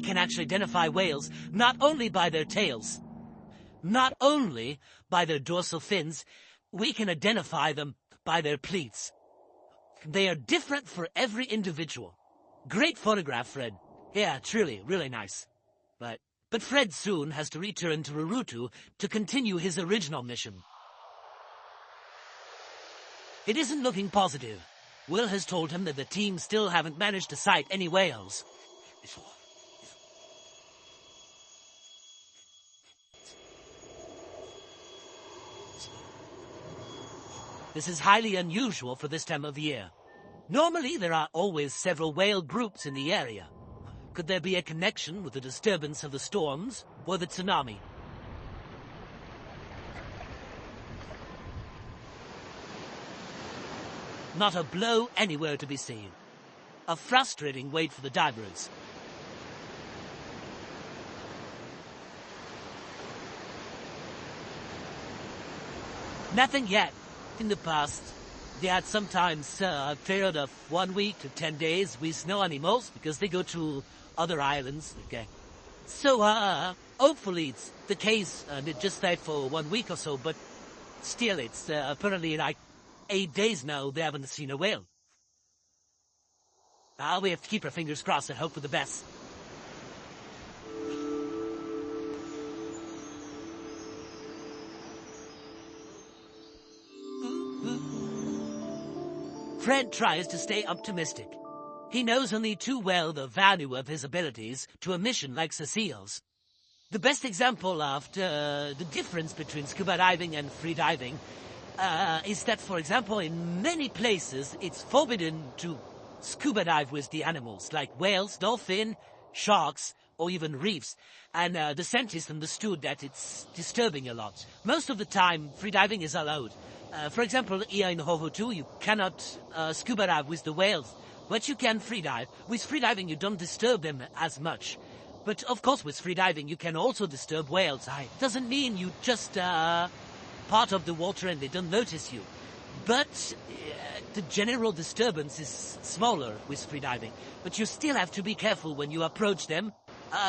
can actually identify whales not only by their tails, not only by their dorsal fins, we can identify them by their pleats. They are different for every individual. Great photograph, Fred. Yeah, truly, really nice. But Fred soon has to return to Rurutu to continue his original mission. It isn't looking positive. Will has told him that the team still haven't managed to sight any whales. This is highly unusual for this time of year. Normally, there are always several whale groups in the area. Could there be a connection with the disturbance of the storms or the tsunami? Not a blow anywhere to be seen. A frustrating wait for the divers. Nothing yet. In the past, they had sometimes a period of 1 week to 10 days with no animals because they go to other islands. Okay. So, hopefully it's the case and it just stayed for 1 week or so, but still it's apparently like 8 days now they haven't seen a whale. We have to keep our fingers crossed and hope for the best. Fred tries to stay optimistic. He knows only too well the value of his abilities to a mission like Cecile's. The best example of the difference between scuba diving and free diving is that, for example, in many places it's forbidden to scuba dive with the animals, like whales, dolphin, sharks, or even reefs. And the scientists understood that it's disturbing a lot. Most of the time, free diving is allowed. For example, here in Hohotu, you cannot scuba dive with the whales, but you can free dive. With free diving, you don't disturb them as much. But of course, with free diving, you can also disturb whales. It doesn't mean you just part of the water and they don't notice you. But the general disturbance is smaller with free diving. But you still have to be careful when you approach them.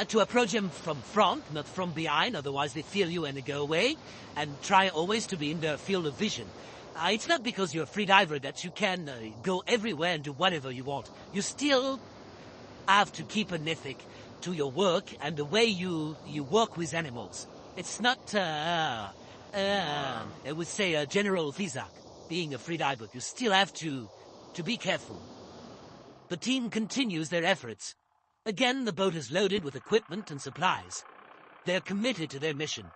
To approach them from front, not from behind, otherwise they feel you and they go away. And try always to be in their field of vision. It's not because you're a free diver that you can go everywhere and do whatever you want. You still have to keep an ethic to your work and the way you work with animals. It's not, I would say, a general visa, being a free diver. You still have to be careful. The team continues their efforts. Again, the boat is loaded with equipment and supplies. They're committed to their mission.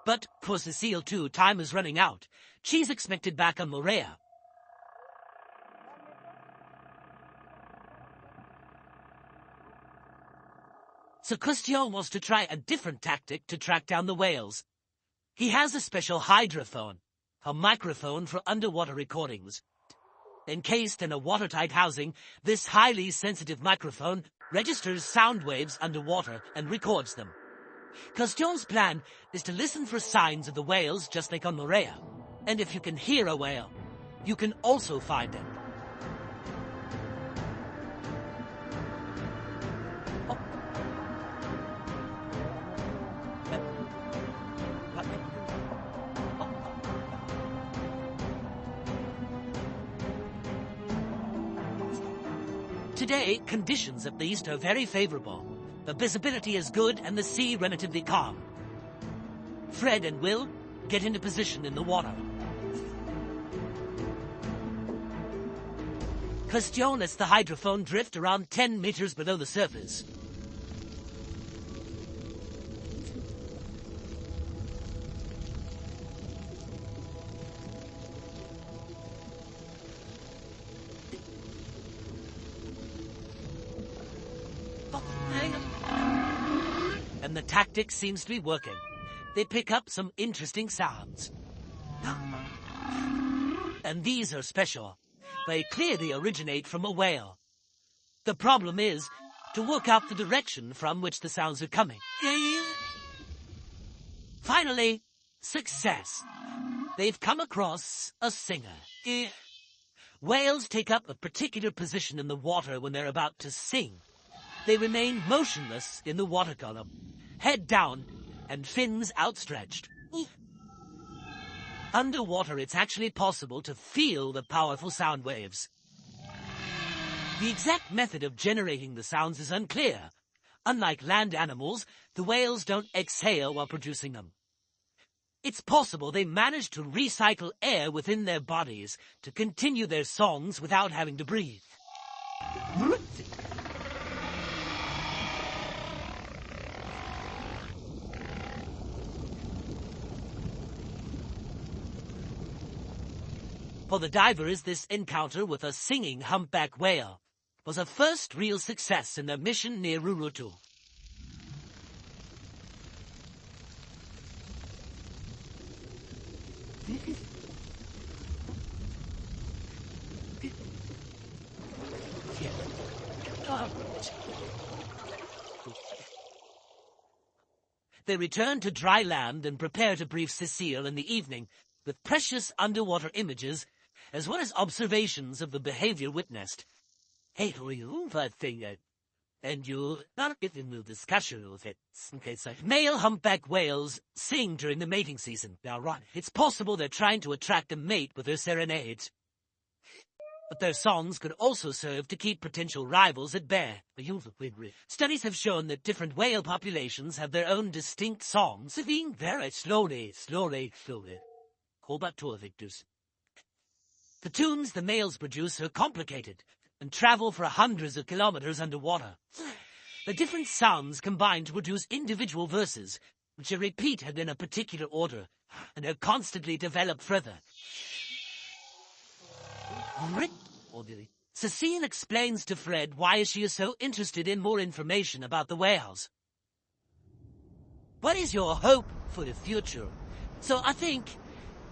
But for Cecile too, time is running out. She's expected back on Morea. So Christian wants to try a different tactic to track down the whales. He has a special hydrophone, a microphone for underwater recordings. Encased in a watertight housing, this highly sensitive microphone registers sound waves underwater and records them. Christian's plan is to listen for signs of the whales just like on Morea. And if you can hear a whale, you can also find it. Today, conditions at least are very favorable. The visibility is good and the sea relatively calm. Fred and Will get into position in the water. Christian lets the hydrophone drift around 10 meters below the surface. And the tactic seems to be working. They pick up some interesting sounds. And these are special. They clearly originate from a whale. The problem is to work out the direction from which the sounds are coming. Finally, success. They've come across a singer. Whales take up a particular position in the water when they're about to sing. they remain motionless in the water column, head down and fins outstretched. Underwater, it's actually possible to feel the powerful sound waves. The exact method of generating the sounds is unclear. Unlike land animals, the whales don't exhale while producing them. It's possible they manage to recycle air within their bodies to continue their songs without having to breathe. For the divers, this encounter with a singing humpback whale was a first real success in their mission near Rurutu. They return to dry land and prepare to brief Cecile in the evening with precious underwater images as well as observations of the behavior witnessed. Hey, you, and you not get into discussion with it. Okay, so male humpback whales sing during the mating season. Now, right, it's possible they're trying to attract a mate with their serenades. But their songs could also serve to keep potential rivals at bay. Studies have shown that different whale populations have their own distinct songs, singing very slowly. The tunes the males produce are complicated and travel for hundreds of kilometers underwater. The different sounds combine to produce individual verses, which are repeated in a particular order, and are constantly developed further. Cecile explains to Fred why she is so interested in more information about the whales. What is your hope for the future? So I think,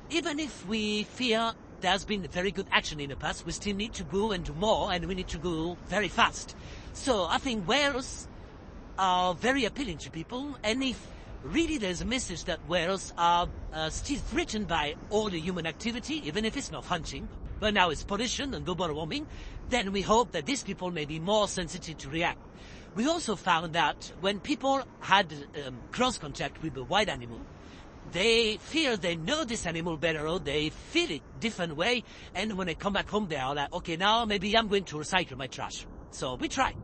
even if we fear there's been very good action in the past, we still need to go and do more, and we need to go very fast. So I think whales are very appealing to people, and if really there's a message that whales are still threatened by all the human activity, even if it's not hunting, but now it's pollution and global warming, then we hope that these people may be more sensitive to react. We also found that when people had cross contact with the wild animal, they fear they know this animal better, or they feel it different way, and when they come back home, they are like, okay, now maybe I'm going to recycle my trash. So we try.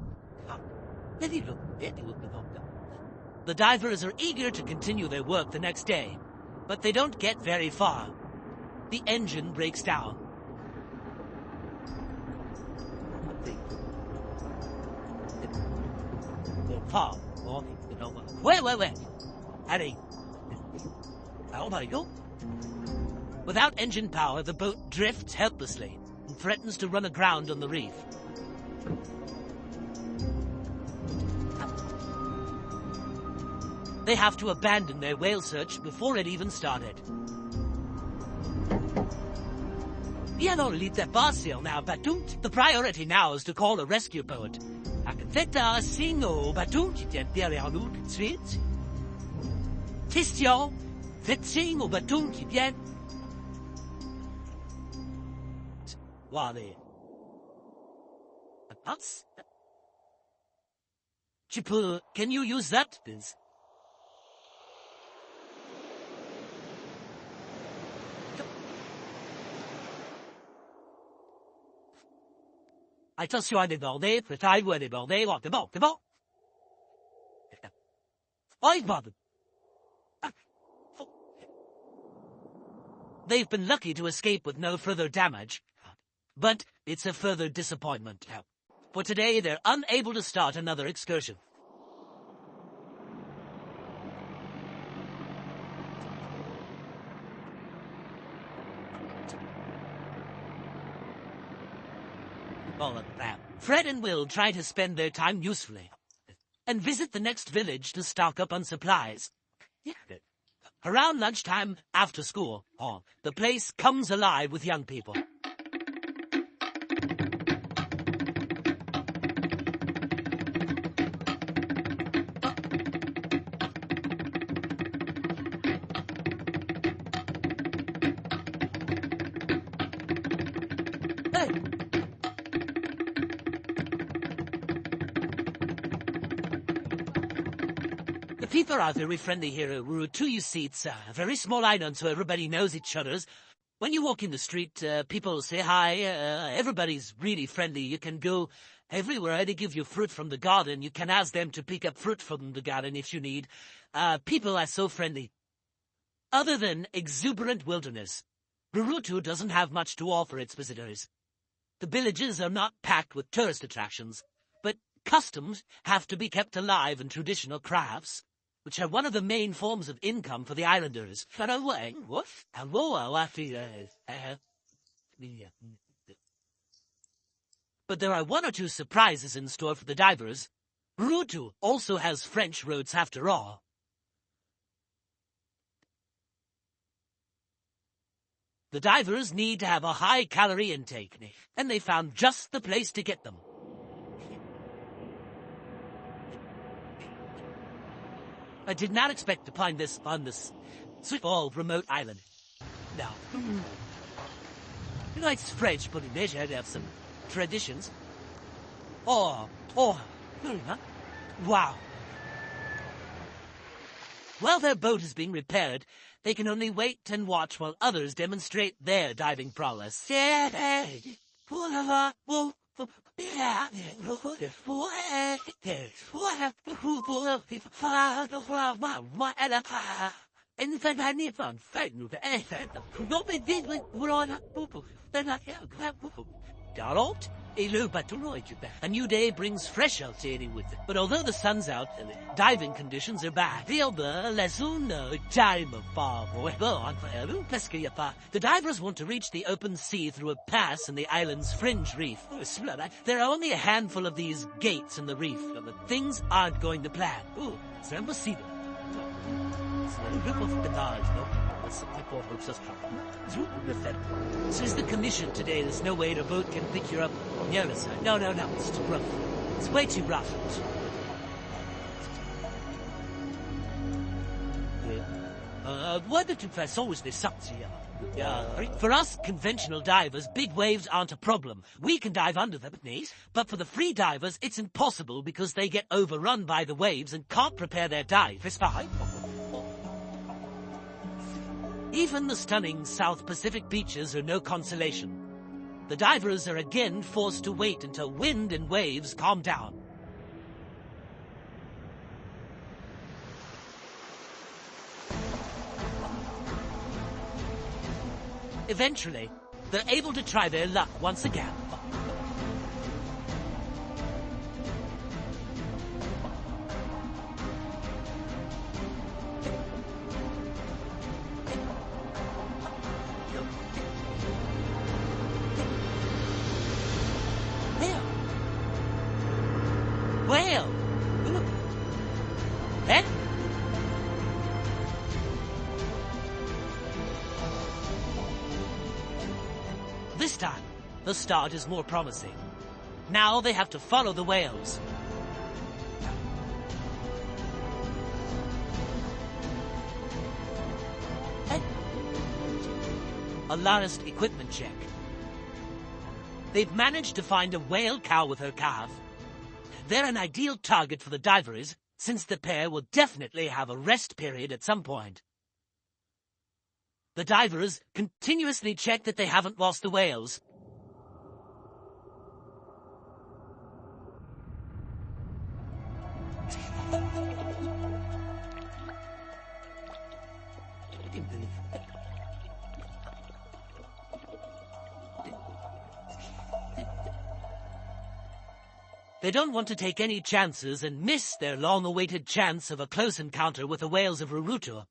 The divers are eager to continue their work the next day, but they don't get very far. The engine breaks down. Wait. Harry. How about you? Without engine power, the boat drifts helplessly and threatens to run aground on the reef. They have to abandon their whale search before it even started. The priority now is to call a rescue boat. Question au bâton qui vient. Can you use that, Biz? Attention à déborder, préparez-vous à déborder, c'est bon. Oh, Bob. They've been lucky to escape with no further damage, but it's a further disappointment. For today, they're unable to start another excursion. Fred and Will try to spend their time usefully and visit the next village to stock up on supplies. Around lunchtime, after school, the place comes alive with young people. Hey! people are very friendly here at Rurutu. You see, it's a very small island, so everybody knows each other's. When you walk in the street, people say hi. Everybody's really friendly. You can go everywhere. They give you fruit from the garden. You can ask them to pick up fruit from the garden if you need. People are so friendly. Other than exuberant wilderness, Rurutu doesn't have much to offer its visitors. The villages are not packed with tourist attractions, but customs have to be kept alive and traditional crafts, which are one of the main forms of income for the islanders. But there are one or two surprises in store for the divers. Rurutu also has French roads after all. The divers need to have a high-calorie intake, and they found just the place to get them. I did not expect to find this on this small remote island. Now, it's French, but in Asia they have some traditions. Wow. While their boat is being repaired, they can only wait and watch while others demonstrate their diving prowess. A new day brings fresh outside with it. But although the sun's out, diving conditions are bad. The divers want to reach the open sea through a pass in the island's fringe reef. There are only a handful of these gates in the reef, but things aren't going to plan. Says the commission today there's no way the boat can pick you up on the other side. No, it's too rough. It's way too rough. For us conventional divers, big waves aren't a problem. We can dive under them, but for the free divers, it's impossible because they get overrun by the waves and can't prepare their dive. Even the stunning South Pacific beaches are no consolation. The divers are again forced to wait until wind and waves calm down. Eventually, they're able to try their luck once again. Whale! Eh? This time, the start is more promising. Now they have to follow the whales. A last equipment check. They've managed to find a whale cow with her calf. They're an ideal target for the divers, since the pair will definitely have a rest period at some point. The divers continuously check that they haven't lost the whales. They don't want to take any chances and miss their long-awaited chance of a close encounter with the whales of Rurutu.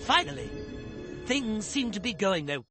Finally, things seem to be going their